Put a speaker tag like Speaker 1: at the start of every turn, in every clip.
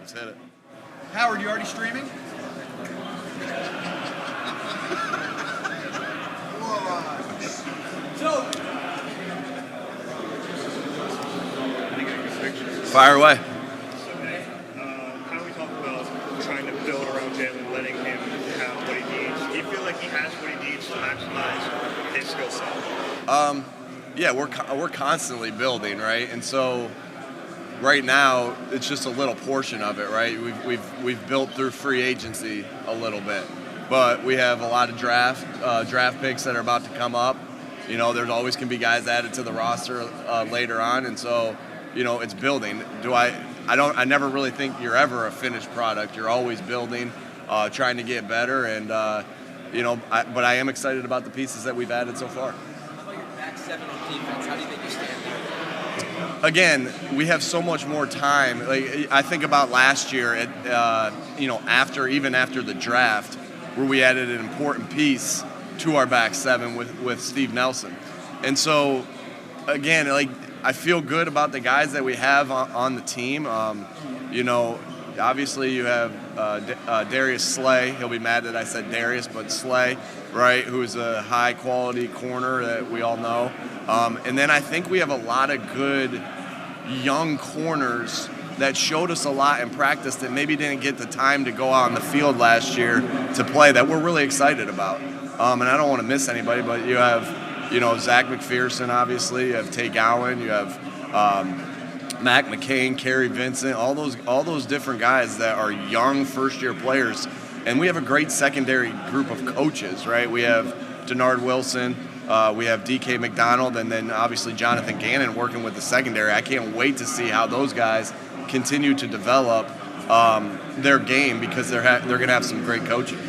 Speaker 1: Let's hit it.
Speaker 2: Howard, you already streaming?
Speaker 1: Fire away.
Speaker 3: How do we talk about trying to build around Jalen, letting him have what he needs? Do you feel like he has what he needs to maximize his skill set?
Speaker 1: Yeah, we're constantly building, right? And so right now it's just a little portion of it, right? We've built through free agency a little bit, but we have a lot of draft picks that are about to come up. You know, there's always can be guys added to the roster later on, and so it's building. I never really think you're ever a finished product. You're always building, trying to get better, and but I am excited about the pieces that we've added so far.
Speaker 4: How about your back seven on defense? How do you think you stand there?
Speaker 1: Again, we have so much more time. Like I think about last year, after the draft, where we added an important piece to our back seven with Steve Nelson, and so again, like I feel good about the guys that we have on the team. Obviously you have Darius Slay. He'll be mad that I said Darius, but Slay, right? Who's a high quality corner that we all know. And then I think we have a lot of good young corners that showed us a lot in practice that maybe didn't get the time to go out on the field last year to play that we're really excited about. And I don't want to miss anybody, but you have, Zach McPherson, obviously. You have Tay Gowan. You have Mac McCain, Kerry Vincent, all those different guys that are young first-year players. And we have a great secondary group of coaches, right? We have Denard Wilson. We have DK McDonald, and then obviously Jonathan Gannon working with the secondary. I can't wait to see how those guys continue to develop their game because they're going to have some great coaching.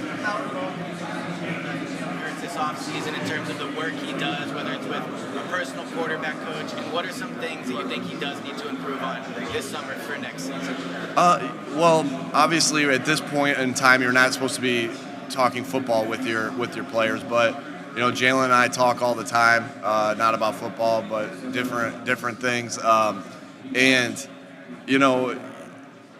Speaker 4: This offseason in terms of the work he does, whether it's with a personal quarterback coach, and what are some things that you think he does need to improve on this summer for next season?
Speaker 1: Well, obviously at this point in time, you're not supposed to be talking football with your players, but Jalen and I talk all the time, not about football, but different things.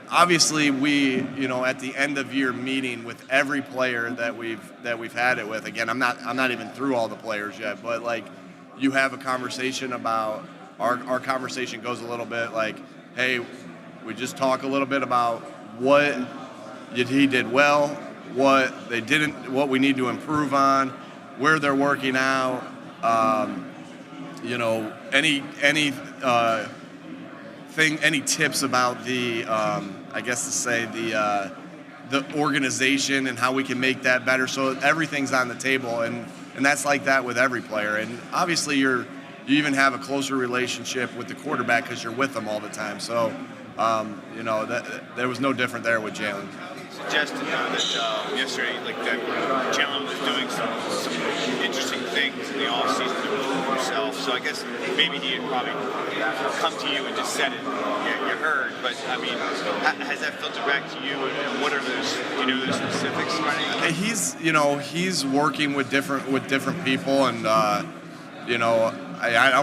Speaker 1: Obviously we, at the end of year meeting with every player that we've had it with. Again, I'm not even through all the players yet, but like you have a conversation about our conversation goes a little bit like, hey, we just talk a little bit about what he did well, what they didn't, what we need to improve on, where they're working out, any tips about the organization and how we can make that better. So everything's on the table, and that's like that with every player. And obviously you even have a closer relationship with the quarterback because you're with them all the time. So there was no different there with Jalen.
Speaker 5: Suggested that yesterday, that Jalen was doing some interesting things in the offseason to prove himself. So I guess maybe he had probably come to you and just said it. You heard, but I mean, has that filtered back to you? And what are those? Do you know the specifics?
Speaker 1: He's working with different people, and I'm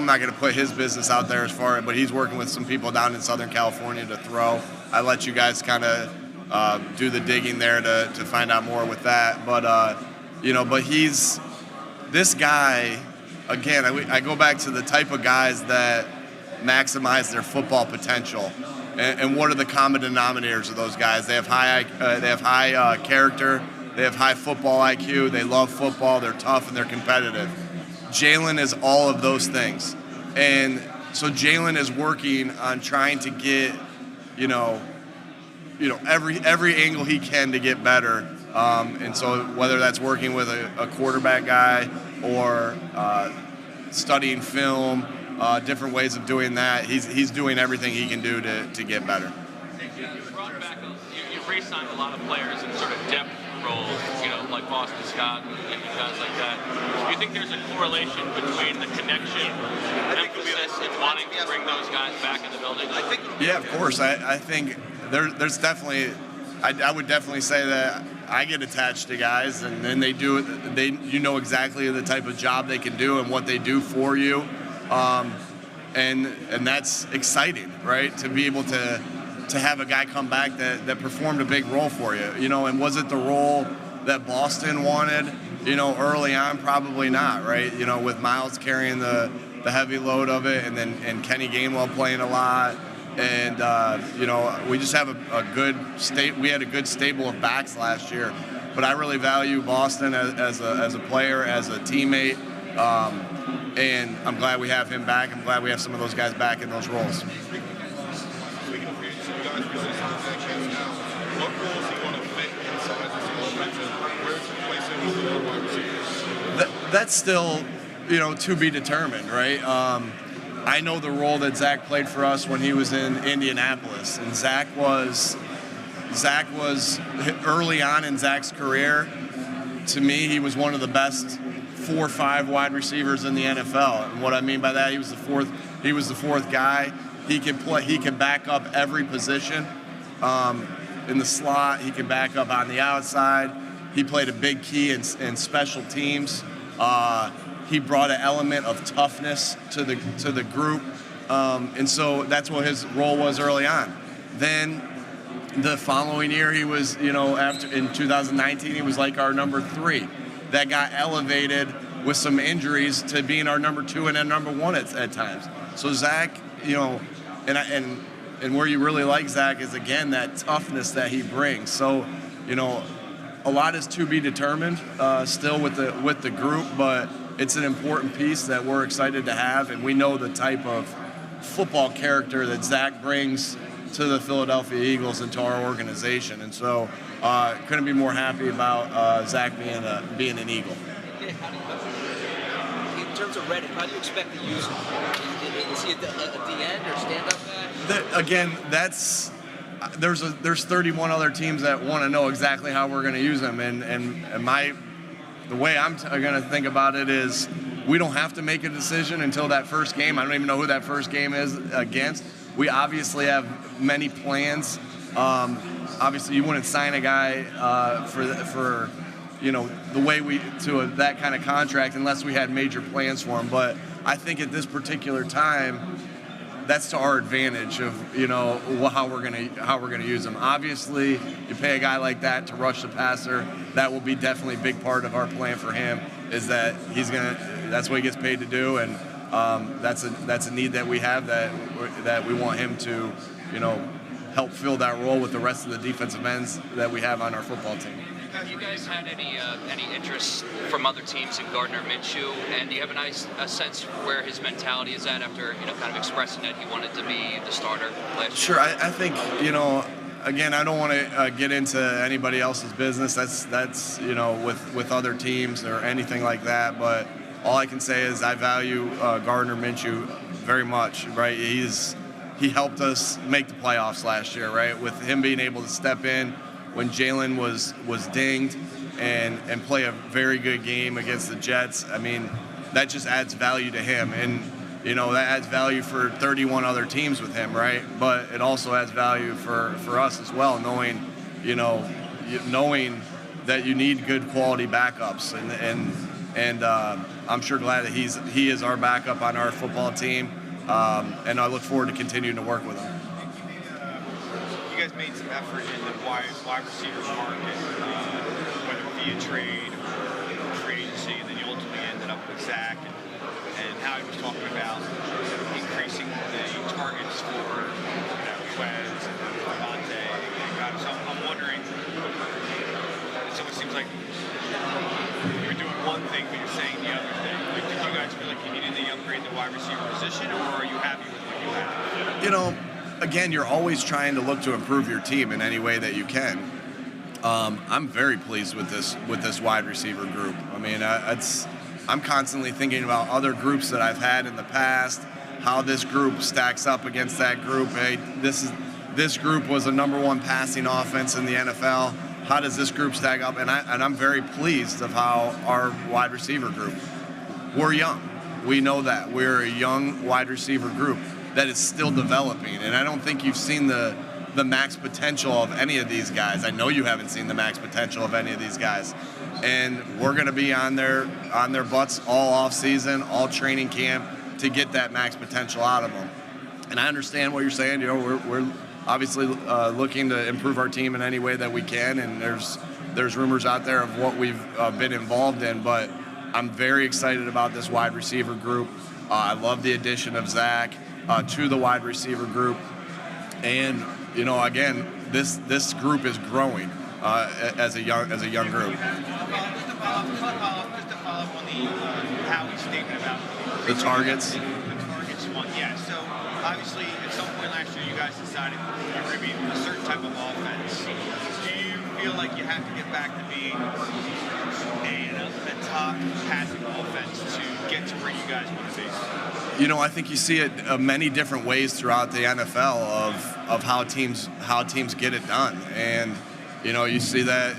Speaker 1: not going to put his business out there but he's working with some people down in Southern California to throw. I let you guys kind of do the digging there to find out more with that. But but he's this guy. Again, I go back to the type of guys that maximize their football potential, and what are the common denominators of those guys? They have high character. They have high football IQ. They love football. They're tough and they're competitive. Jalen is all of those things, and so Jalen is working on trying to get every angle he can to get better. And so whether that's working with a quarterback guy or studying film, different ways of doing that, he's doing everything he can do to get better.
Speaker 6: You re-signed a lot of players in sort of depth roles, like Boston Scott and guys like that. Do you think there's a correlation between the connection, emphasis, and wanting to bring those guys back in the building?
Speaker 1: Yeah, of course. I think there's definitely. I would definitely say that I get attached to guys, and then they do it. You know exactly the type of job they can do and what they do for you, and that's exciting, right? To be able to to have a guy come back that performed a big role for you, and was it the role that Boston wanted, early on? Probably not, right? With Miles carrying the heavy load of it, and Kenny Gainwell playing a lot, and we just have a good we had a good stable of backs last year. But I really value Boston as a player, as a teammate, and I'm glad we have him back. I'm glad we have some of those guys back in those roles.
Speaker 7: Speaking of free agency, you guys position Zach Chance now. What roles do you want to fit inside this offense, and where to place him with the wide receivers?
Speaker 1: That's still, to be determined, right? I know the role that Zach played for us when he was in Indianapolis, and Zach was early on in Zach's career. To me, he was one of the best 4 or 5 wide receivers in the NFL. And what I mean by that, he was the fourth guy. He could back up every position. In the slot, he could back up on the outside. He played a big key in special teams. He brought an element of toughness to the group. And so that's what his role was early on. Then the following year, he was, in 2019, he was like our number 3. That got elevated with some injuries to being our number 2 and then number 1 at times. So Zach, and where you really like Zach is, again, that toughness that he brings. So, a lot is to be determined still with the group, but it's an important piece that we're excited to have, and we know the type of football character that Zach brings to the Philadelphia Eagles and to our organization. And so couldn't be more happy about Zach being an Eagle.
Speaker 8: In terms of Reddick, how do you expect to use him? Is he at the end or stand-up guy?
Speaker 1: Again, there's 31 other teams that want to know exactly how we're going to use him, and the way I'm going to think about it is we don't have to make a decision until that first game. I don't even know who that first game is against. We obviously have many plans. Obviously, you wouldn't sign a guy for the way that kind of contract unless we had major plans for him. But I think at this particular time, that's to our advantage of how we're gonna use him. Obviously, you pay a guy like that to rush the passer. That will be definitely a big part of our plan for him. Is that that's what he gets paid to do, and that's a need that we have that we want him to help fill that role with the rest of the defensive ends that we have on our football team.
Speaker 9: Have you guys had any interest from other teams in Gardner Minshew, and do you have a sense where his mentality is at after kind of expressing that he wanted to be the starter last year?
Speaker 1: Sure, I think again, I don't want to get into anybody else's business. That's with other teams or anything like that. But all I can say is I value Gardner Minshew very much. Right, he helped us make the playoffs last year. Right, with him being able to step in when Jalen was dinged and play a very good game against the Jets. I mean, that just adds value to him, and that adds value for 31 other teams with him, right? But it also adds value for us as well, knowing that you need good quality backups, and I'm sure glad that he is our backup on our football team, and I look forward to continuing to work with him.
Speaker 5: You guys made some effort in the wide receiver market, whether via trade or free agency, and then you ultimately ended up with Zach, and how he was talking about increasing the targets for Quez and Devontae and guys. So I'm wondering, it almost seems like you're doing one thing, but you're saying the other thing. Like, did you guys feel like you needed to upgrade the wide receiver position, or are you happy with what you have?
Speaker 1: Again, you're always trying to look to improve your team in any way that you can. I'm very pleased with this wide receiver group. I mean, I'm constantly thinking about other groups that I've had in the past, how this group stacks up against that group. Hey, this group was a number 1 passing offense in the NFL. How does this group stack up? And I'm very pleased of how our wide receiver group. We're young. We know that we're a young wide receiver group that is still developing, and I don't think you've seen the max potential of any of these guys. I know you haven't seen the max potential of any of these guys, and we're going to be on their butts all off season, all training camp to get that max potential out of them. And I understand what you're saying. obviously looking to improve our team in any way that we can, and there's rumors out there of what we've been involved in, but I'm very excited about this wide receiver group. I love the addition of Zach to the wide receiver group, and again, this group is growing as a young group.
Speaker 4: Just to follow up on the Howie's statement about
Speaker 1: The targets.
Speaker 4: the targets one. Yeah. So obviously, at some point last year, you guys decided you were going to be a certain type of offense. Do you feel like you have to get back to being a top passing offense to get to where you guys want to be?
Speaker 1: I think you see it many different ways throughout the NFL of how teams get it done, and you see that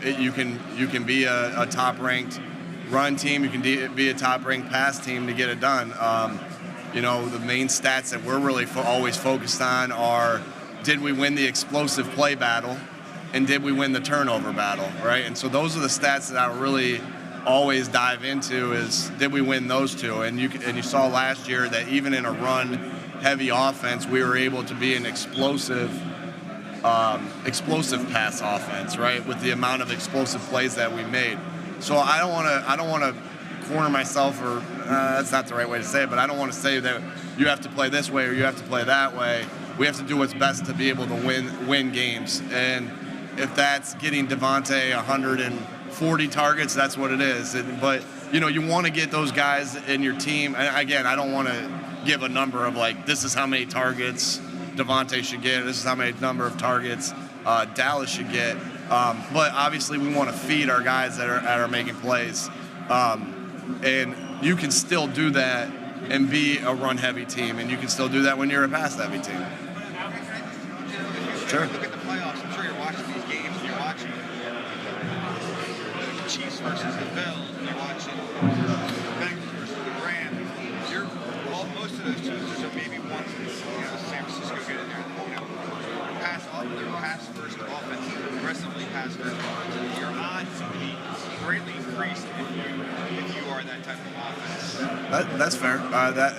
Speaker 1: you can be a top ranked run team, you can be a top ranked pass team to get it done. The main stats that we're really always focused on are, did we win the explosive play battle, and did we win the turnover battle, right? And so those are the stats that I really always dive into, is did we win those two? And you saw last year that even in a run-heavy offense, we were able to be an explosive pass offense, right? With the amount of explosive plays that we made. So I don't want to corner myself, or that's not the right way to say it, but I don't want to say that you have to play this way or you have to play that way. We have to do what's best to be able to win games. And if that's getting Devontae 140 targets, that's what it is. But you want to get those guys in your team. And again, I don't want to give a number of like, this is how many targets Devontae should get, this is how many number of targets Dallas should get. But obviously we want to feed our guys that are making plays. And you can still do that and be a run-heavy team, and you can still do that when you're a pass-heavy team. Sure.
Speaker 2: Look at the playoffs. I'm sure you're watching these games. You're watching the Chiefs versus the Bills. You're watching the Bengals versus the Rams. Most of those teams, there's maybe one, San Francisco get in there. They're pass-first offense, aggressively pass-first offense. Your odds to be greatly increased if you are that type of offense.
Speaker 1: That's fair.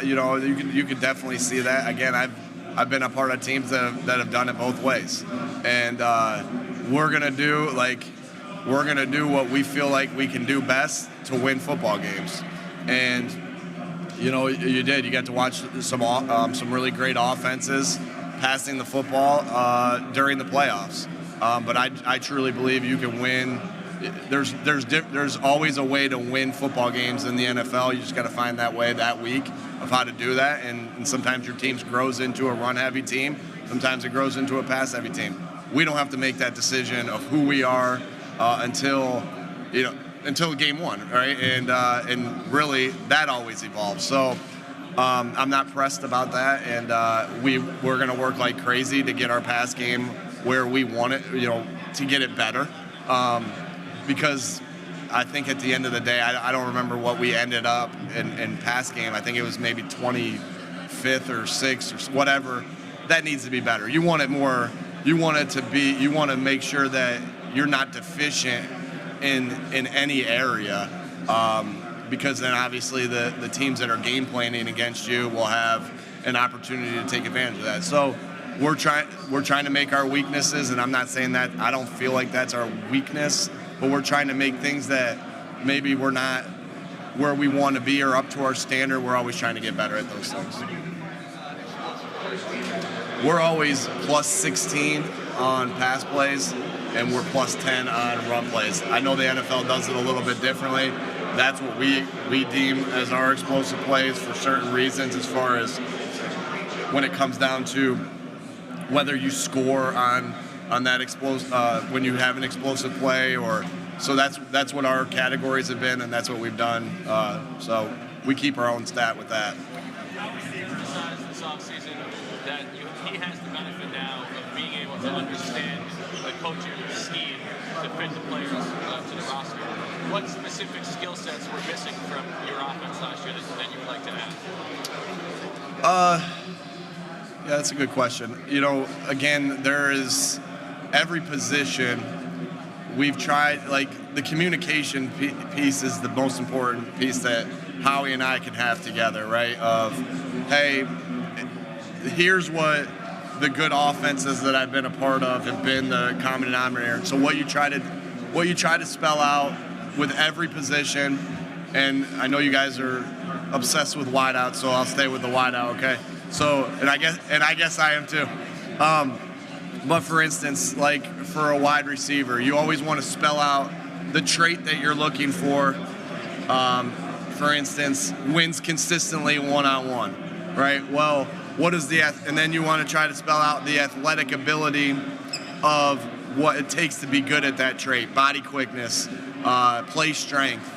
Speaker 1: You can definitely see that. Again, I've been a part of teams that have done it both ways, and we're gonna do what we feel like we can do best to win football games. And you got to watch some really great offenses passing the football during the playoffs. But I truly believe you can win. There's always a way to win football games in the NFL. You just got to find that way that week of how to do that. And sometimes your team grows into a run-heavy team. Sometimes it grows into a pass-heavy team. We don't have to make that decision of who we are until game one, right? And really that always evolves. So I'm not pressed about that, and we're going to work like crazy to get our pass game where we want it, to get it better. Because I think at the end of the day, I don't remember what we ended up in pass game. I think it was maybe 25th or 6th or whatever. That needs to be better. You want it more. You want to make sure that you're not deficient in any area. Because then obviously the teams that are game planning against you will have an opportunity to take advantage of that. So we're trying to make our weaknesses, and I'm not saying that I don't feel like that's our weakness, but we're trying to make things that maybe we're not where we want to be or up to our standard. We're always trying to get better at those things. We're always plus 16 on pass plays, and we're plus 10 on run plays. I know the NFL does it a little bit differently. That's what we deem as our explosive plays for certain reasons, as far as when it comes down to whether you score on that when you have an explosive play, or so that's what our categories have been, and that's what we've done. So we keep our own stat with that.
Speaker 6: Obviously, criticized this offseason that he has the benefit now of being able to understand the coaching scheme to fit the players to the roster. What specific skill sets were missing from your offense last year that you would like to add?
Speaker 1: Yeah, that's a good question. Again, there is every position we've tried, like the communication piece is the most important piece that Howie and I can have together, right? Of, hey, here's what the good offenses that I've been a part of have been the common denominator. So what you try to spell out with every position, and I know you guys are obsessed with wideout, so I'll stay with the wideout, okay? So, and I guess I am too. But for instance, like for a wide receiver, you always want to spell out the trait that you're looking for. For instance, wins consistently one-on-one, right? Well, what is and then you want to try to spell out the athletic ability of what it takes to be good at that trait: body quickness, play strength,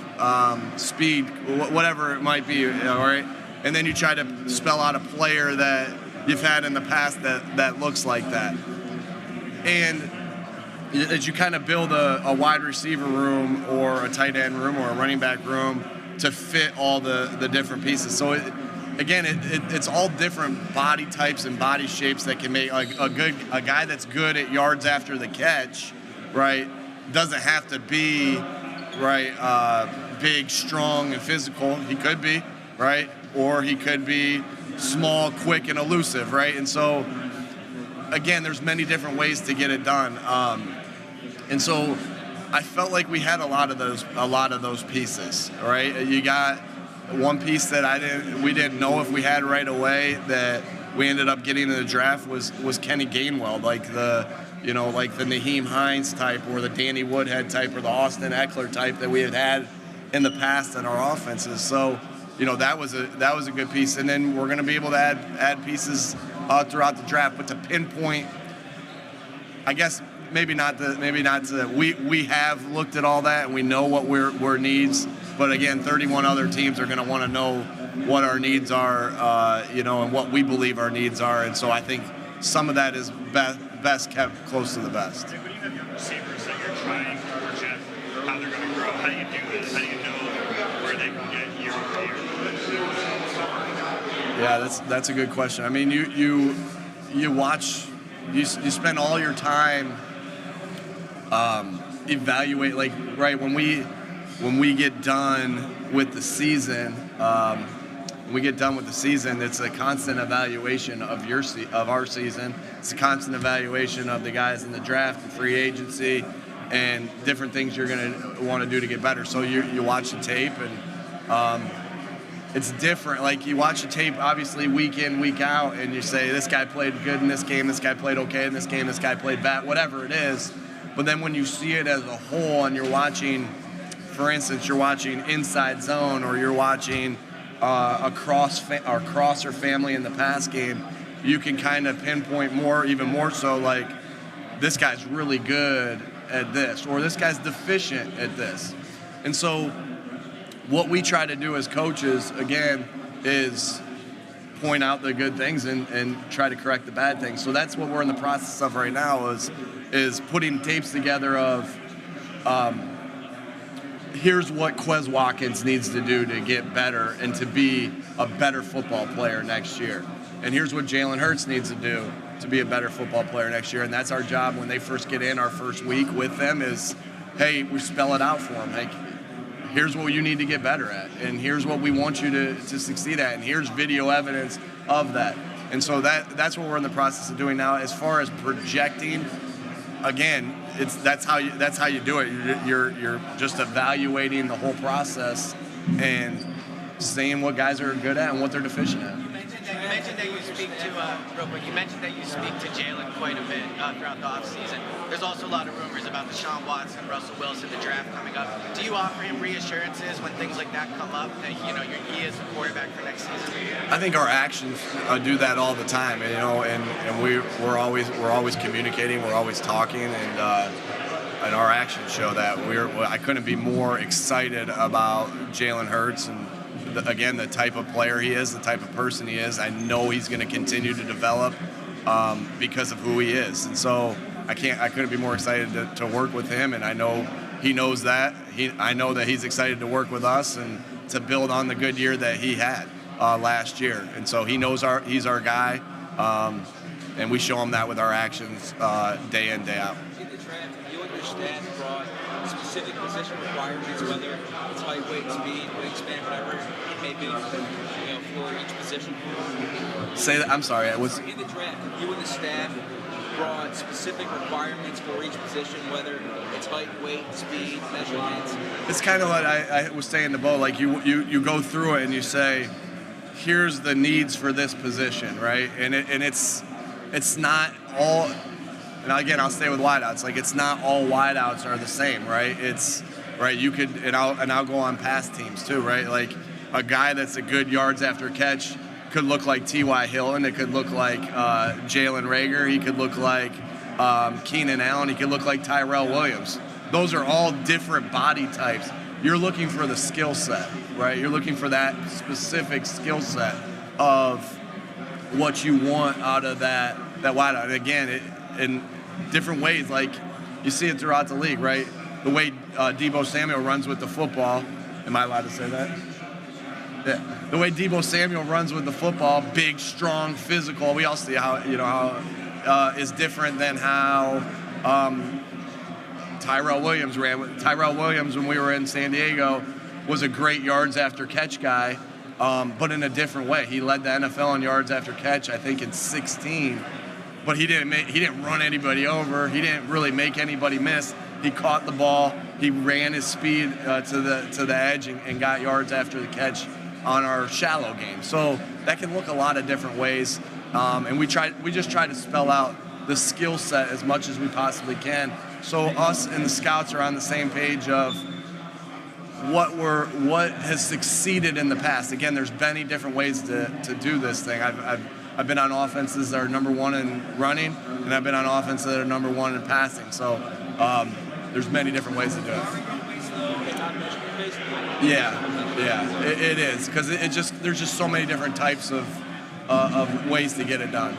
Speaker 1: speed, whatever it might be, all right? And then you try to spell out a player that you've had in the past that looks like that. And as you kind of build a wide receiver room or a tight end room or a running back room to fit all the different pieces. So it's all different body types and body shapes that can make like a guy that's good at yards after the catch, right? Doesn't have to be right big, strong, and physical. He could be, right? Or he could be small, quick, and elusive, right? And so again, there's many different ways to get it done. And so I felt like we had a lot of those pieces, right? You got one piece that we didn't know if we had right away that we ended up getting in the draft was Kenny Gainwell, like the Naheem Hines type or the Danny Woodhead type or the Austin Eckler type that we had in the past in our offenses. So, that was a good piece. And then we're going to be able to add pieces throughout the draft, but to pinpoint, I guess maybe not we have looked at all that and we know what we're needs, but again, 31 other teams are going to want to know what our needs are, and what we believe our needs are. And so I think some of that is best kept close to the best.
Speaker 3: When you have young receivers that you're trying to project how they're going to grow, how do you do this? How do you know where they can get year over year?
Speaker 1: Yeah, that's a good question. I mean, you you spend all your time evaluate, like, right, when we get done with the season, it's a constant evaluation of our season. It's a constant evaluation of the guys in the draft and free agency and different things you're going to want to do to get better. So you watch the tape and it's different. Like, you watch the tape, obviously, week in, week out, and you say, this guy played good in this game, this guy played okay in this game, this guy played bad, whatever it is. But then when you see it as a whole and you're watching, for instance, you're watching inside zone or you're watching a crosser family in the pass game, you can kind of pinpoint even more so, like, this guy's really good at this or this guy's deficient at this. And so what we try to do as coaches, again, is point out the good things and try to correct the bad things. So that's what we're in the process of right now is putting tapes together of here's what Quez Watkins needs to do to get better and to be a better football player next year. And here's what Jalen Hurts needs to do to be a better football player next year. And that's our job when they first get in our first week with them is, hey, we spell it out for them. Like, here's what you need to get better at, and here's what we want you to succeed at, and here's video evidence of that. And so that's what we're in the process of doing now. As far as projecting, again, that's how you do it. You're just evaluating the whole process and seeing what guys are good at and what they're deficient at.
Speaker 10: You mentioned that you speak to real quick. You mentioned that you speak to Jalen quite a bit throughout the offseason. There's also a lot of rumors about Deshaun Watson, Russell Wilson, the draft coming up. Do you offer him reassurances when things like that come up that he is the quarterback for next season?
Speaker 1: I think our actions do that all the time, and we're always communicating, we're always talking, and our actions show that. I couldn't be more excited about Jalen Hurts and again, the type of player he is, the type of person he is. I know he's going to continue to develop because of who he is. And so I couldn't be more excited to work with him, and I know he knows that. I know that he's excited to work with us and to build on the good year that he had last year. And so he knows he's our guy, and we show him that with our actions day in, day out.
Speaker 8: In the draft, you and your staff brought specific specific position requirements, whether it's height, weight, speed, wingspan, whatever it may be, for each position?
Speaker 1: Say that. I'm sorry. I was
Speaker 8: In the draft, you and the staff brought specific requirements for each position, whether it's height, weight, speed, measurements.
Speaker 1: It's kind of what I was saying to Bo. Like you go through it and you say, here's the needs for this position, right? And it's not all. And again, I'll stay with wideouts. Like it's not all wideouts are the same, right? It's right. You could and I'll go on past teams too, right? Like a guy that's a good yards after catch could look like T.Y. Hilton. It could look like Jalen Reagor. He could look like Keenan Allen. He could look like Tyrell Williams. Those are all different body types. You're looking for the skill set, right? You're looking for that specific skill set of what you want out of that wideout. And again, in different ways, like you see it throughout the league, right? The way Deebo Samuel runs with the football. Am I allowed to say that? Yeah. The way Deebo Samuel runs with the football, big, strong, physical. We all see how is different than how Tyrell Williams ran. Tyrell Williams, when we were in San Diego, was a great yards after catch guy, but in a different way. He led the NFL in yards after catch, I think, in 16. But he didn't run anybody over. He didn't really make anybody miss. He caught the ball. He ran his speed to the edge and got yards after the catch on our shallow game. So that can look a lot of different ways. And we just try to spell out the skill set as much as we possibly can. So us and the scouts are on the same page of what has succeeded in the past. Again, there's many different ways to do this thing. I've been on offenses that are number one in running, and I've been on offenses that are number one in passing. So there's many different ways to do it. Yeah, it is, because there's just so many different types of ways to get it done.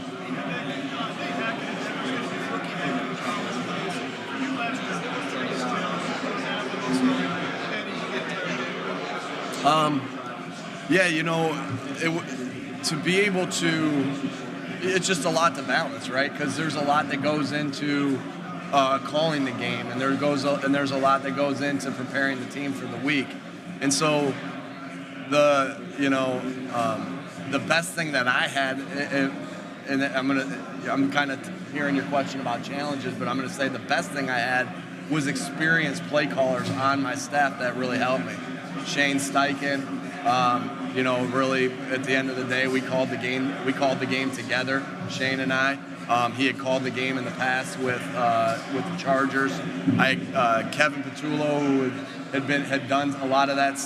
Speaker 1: To be able to, it's just a lot to balance, right? Because there's a lot that goes into calling the game, and there's a lot that goes into preparing the team for the week. And so the best thing that I had, and I'm kind of hearing your question about challenges, but I'm going to say the best thing I had was experienced play callers on my staff that really helped me. Shane Steichen, really at the end of the day, we called the game together, Shane and I. He had called the game in the past with the Chargers. Kevin Patullo, who had done a lot of that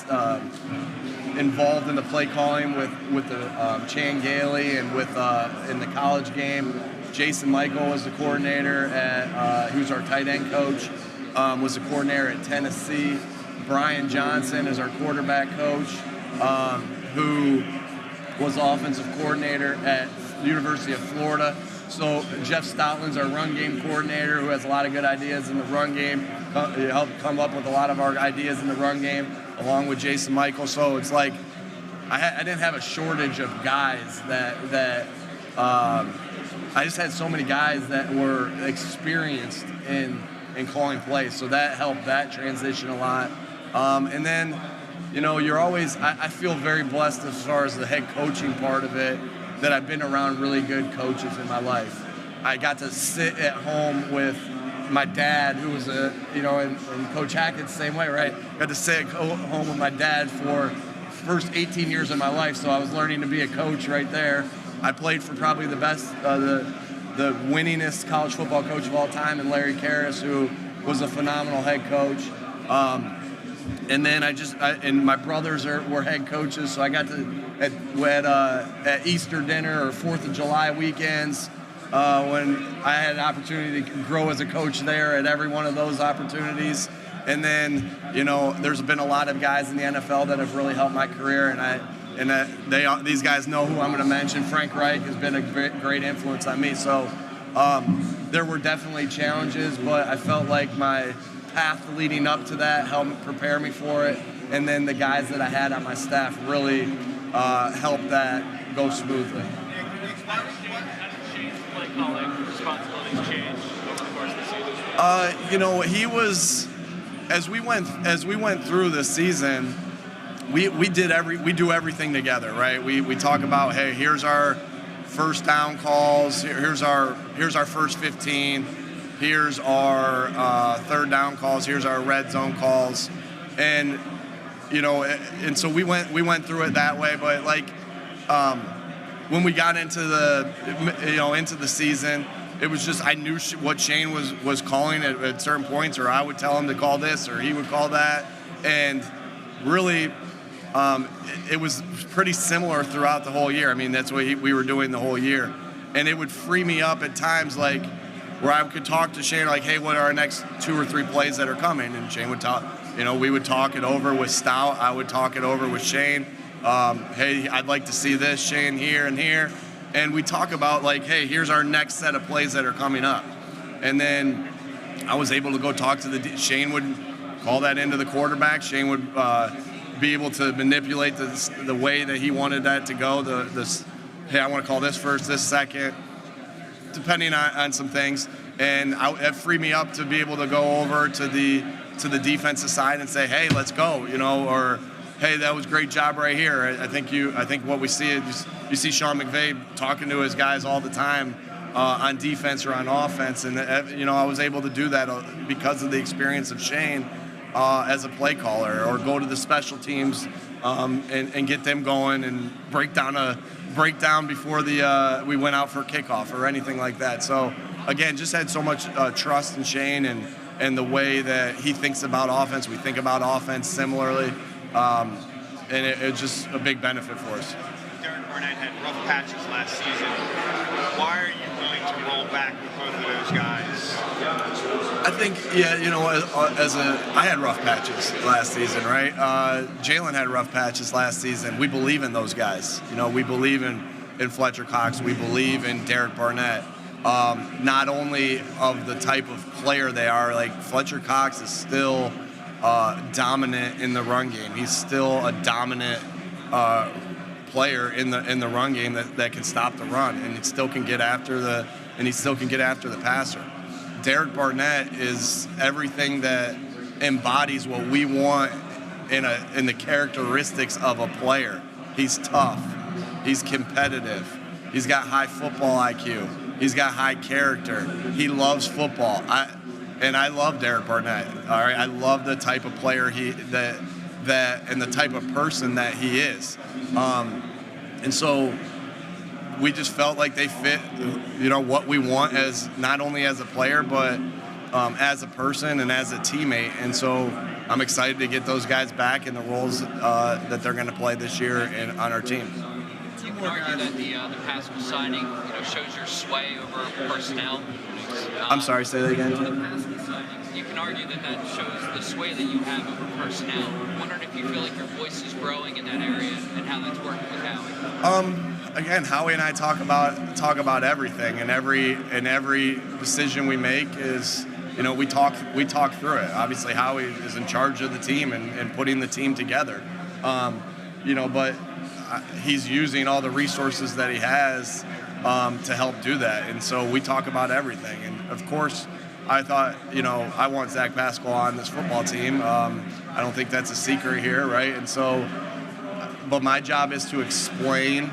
Speaker 1: involved in the play calling with the Chan Gailey and in the college game. Jason Michael was the coordinator who's our tight end coach, was the coordinator at Tennessee. Brian Johnson is our quarterback coach, who was the offensive coordinator at the University of Florida. So Jeff Stoutland's our run game coordinator, who has a lot of good ideas in the run game. He helped come up with a lot of our ideas in the run game, along with Jason Michael. So it's like I didn't have a shortage of guys that I just had so many guys that were experienced in calling plays. So that helped that transition a lot. And then, you're always, I feel very blessed as far as the head coaching part of it, that I've been around really good coaches in my life. I got to sit at home with my dad, who was and Coach Hackett's the same way, right? Got to sit at home with my dad for the first 18 years of my life, so I was learning to be a coach right there. I played for probably the best, the winningest college football coach of all time, and Larry Karras, who was a phenomenal head coach. And then and my brothers were head coaches, so I got to at Easter dinner or 4th of July weekends, when I had an opportunity to grow as a coach there at every one of those opportunities. And then, there's been a lot of guys in the NFL that have really helped my career, and these guys know who I'm going to mention. Frank Reich has been a great influence on me. So there were definitely challenges, but I felt like my path leading up to that helped prepare me for it. And then the guys that I had on my staff really helped that go smoothly.
Speaker 6: How did Shane's play calling responsibilities change over the course of the season?
Speaker 1: He was as we went through this season, we do everything together, right? We talk about, hey, here's our first down calls, here's our first 15, here's our third down calls, here's our red zone calls, and and so we went through it that way. But like when we got into the season, it was just I knew what Shane was calling at certain points, or I would tell him to call this, or he would call that, and really it was pretty similar throughout the whole year. I mean, that's what we were doing the whole year, and it would free me up at times, like where I could talk to Shane, like, hey, what are our next 2 or 3 plays that are coming? And Shane would talk. We would talk it over with Stout. I would talk it over with Shane. Hey, I'd like to see this, Shane, here and here. And we talk about, like, hey, here's our next set of plays that are coming up. And then I was able to go talk to Shane would call that into the quarterback. Shane would be able to manipulate the way that he wanted that to go. Hey, I want to call this first, this second, depending on some things. And it freed me up to be able to go over to the defensive side and say, hey, let's go, or hey, that was a great job right here. I think what we see is you see Sean McVay talking to his guys all the time on defense or on offense, and I was able to do that because of the experience of Shane as a play caller, or go to the special teams and get them going and break down before we went out for kickoff or anything like that. So again, just had so much trust in Shane and the way that he thinks about offense. We think about offense similarly, and it's just a big benefit for us.
Speaker 5: Derek Barnett had rough patches last season. Why are you willing to roll back with both of those guys?
Speaker 1: I think, I had rough patches last season, right? Jalen had rough patches last season. We believe in those guys. We believe in Fletcher Cox. We believe in Derek Barnett. Not only of the type of player they are, like Fletcher Cox is still dominant in the run game. He's still a dominant player in the run game that can stop the run, and he still can get after the passer. Derek Barnett is everything that embodies what we want in the characteristics of a player. He's tough. He's competitive. He's got high football IQ. He's got high character. He loves football. I love Derek Barnett. All right, I love the type of player that and the type of person that he is. And so we just felt like they fit, what we want as not only as a player but as a person and as a teammate. And so I'm excited to get those guys back in the roles that they're going to play this year on our team.
Speaker 9: You can argue that the Pascal signing, shows your sway over personnel.
Speaker 1: I'm sorry, say that again.
Speaker 9: The Pascal signing, you can argue that shows the sway that you have over personnel. I'm wondering if you feel like your voice is growing in that area and how that's working with Howie.
Speaker 1: Again, Howie and I talk about everything, and every decision we make is, we talk through it. Obviously, Howie is in charge of the team and putting the team together. But he's using all the resources that he has to help do that, and so we talk about everything. And of course, I thought, I want Zach Pascal on this football team. I don't think that's a secret here, right? And so, but my job is to explain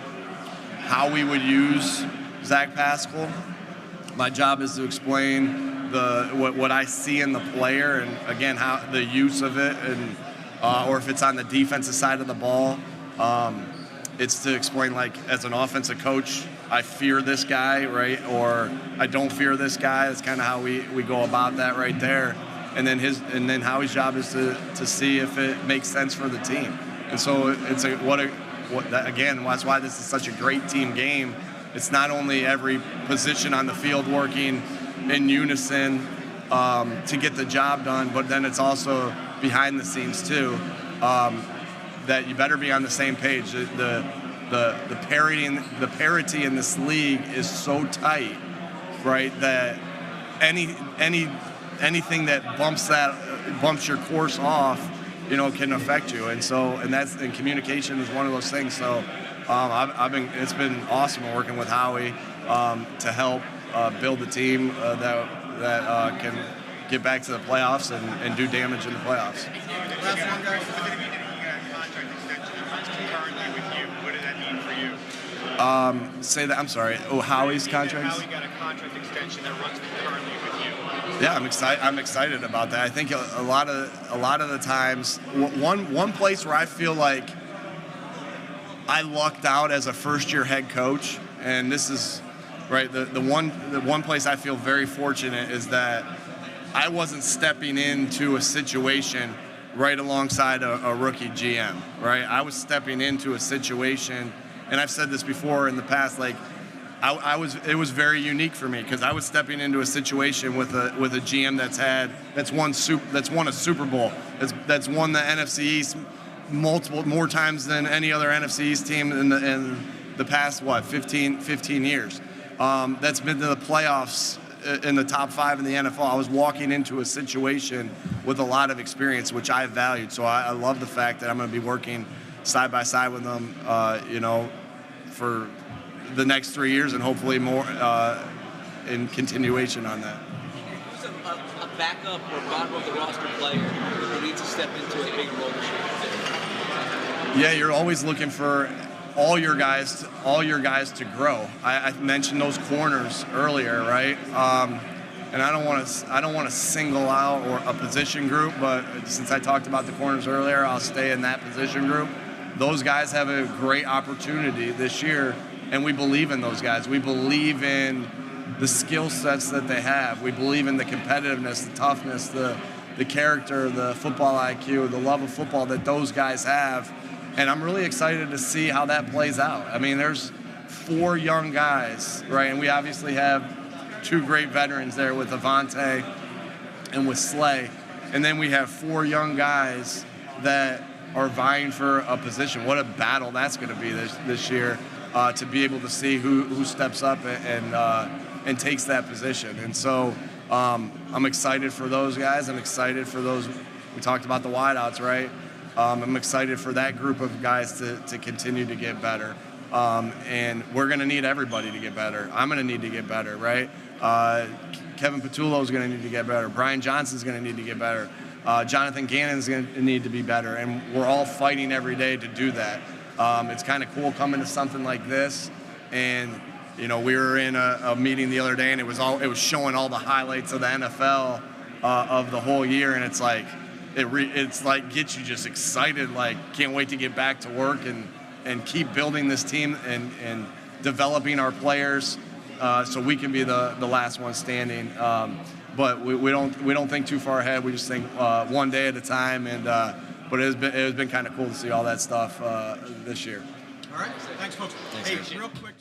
Speaker 1: how we would use Zach Pascal. My job is to explain what I see in the player, and again, how the use of it, and or if it's on the defensive side of the ball. It's to explain, like, as an offensive coach, I fear this guy, right? Or I don't fear this guy. That's kind of how we go about that right there. And then Howie's job is to see if it makes sense for the team. And so again, that's why this is such a great team game. It's not only every position on the field working in unison to get the job done, but then it's also behind the scenes too. That you better be on the same page. The parity in this league is so tight, right? That anything that bumps your course off, can affect you. And communication is one of those things. So it's been awesome working with Howie to help build the team that get back to the playoffs and do damage in the playoffs.
Speaker 2: Last one, guys. What did it mean that you got a contract extension that runs concurrently with you? What did that mean for you?
Speaker 1: Say that. I'm sorry. Oh, Howie's contract.
Speaker 2: Howie got a contract extension that runs concurrently with you.
Speaker 1: Yeah, I'm excited about that. I think a lot of the times, one place where I feel like I lucked out as a first-year head coach, and this is right. The one place I feel very fortunate is that I wasn't stepping into a situation right alongside a rookie GM. Right, I was stepping into a situation, and I've said this before in the past, like. It was very unique for me because I was stepping into a situation with a GM that's won a Super Bowl, that's won the NFC East more times than any other NFC East team in the past 15 years. That's been to the playoffs in the top 5 in the NFL. I was walking into a situation with a lot of experience, which I valued. So I love the fact that I'm going to be working side by side with them, for the next 3 years and hopefully more in continuation on that.
Speaker 8: Who's a backup or bottom of the roster player who needs to step into a bigger role this year?
Speaker 1: Yeah, you're always looking for all your guys to grow. I mentioned those corners earlier, right? And I don't want to single out or a position group, but since I talked about the corners earlier, I'll stay in that position group. Those guys have a great opportunity this year. And we believe in those guys. We believe in the skill sets that they have. We believe in the competitiveness, the toughness, the character, the football IQ, the love of football that those guys have. And I'm really excited to see how that plays out. I mean, there's 4 young guys, right? And we obviously have 2 great veterans there with Avante and with Slay. And then we have 4 young guys that are vying for a position. What a battle that's going to be this year. To be able to see who steps up and takes that position. And so I'm excited for those guys. I'm excited for those. We talked about the wideouts, right? I'm excited for that group of guys to continue to get better. And we're going to need everybody to get better. I'm going to need to get better, right? Kevin Patullo is going to need to get better. Brian Johnson's going to need to get better. Jonathan Gannon's going to need to be better. And we're all fighting every day to do that. It's kind of cool coming to something like this, and we were in a meeting the other day, and it was showing all the highlights of the NFL of the whole year, and it's like it's like gets you just excited, like can't wait to get back to work and keep building this team and developing our players so we can be the last one standing. But we don't think too far ahead. We just think one day at a time, and. But it has been kind of cool to see all that stuff this year.
Speaker 2: All right. Thanks, folks.
Speaker 6: Thanks,
Speaker 2: hey, real quick.